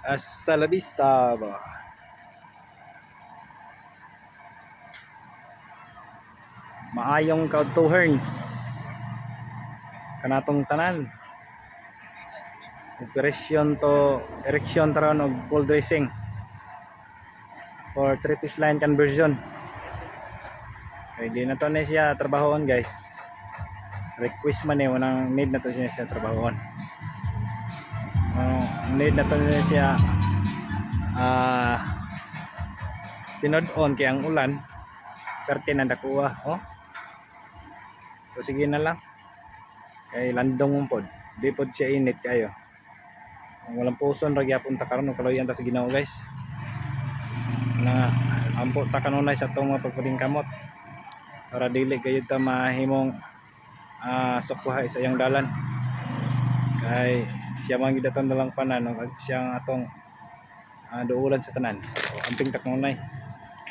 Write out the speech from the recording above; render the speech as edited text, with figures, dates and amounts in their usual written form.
Hasta la vista ba. Maayong kautuherns kanatong tanan. Operation to erection taron og full dressing for 3-piece line conversion. Kaya di na to na siya trabahoon guys. Request man eh, wanang need na to siya trabahoon. Need na to siya tinod-on kaya ang ulan perte na dakuha. So sige na lang kay landong pod di pod siya init kayo. Ang walang puson ra gyapon ta karon kaloyan ta sa Ginoo guys na ampo ta kanunay sa tong mga pagpuding kamot para dili gayud ta mahimong sukwahay sa iyang dalan kay siya man gid aton dalang panan siyang atong duulan sa tanan. So amping ta kanunay.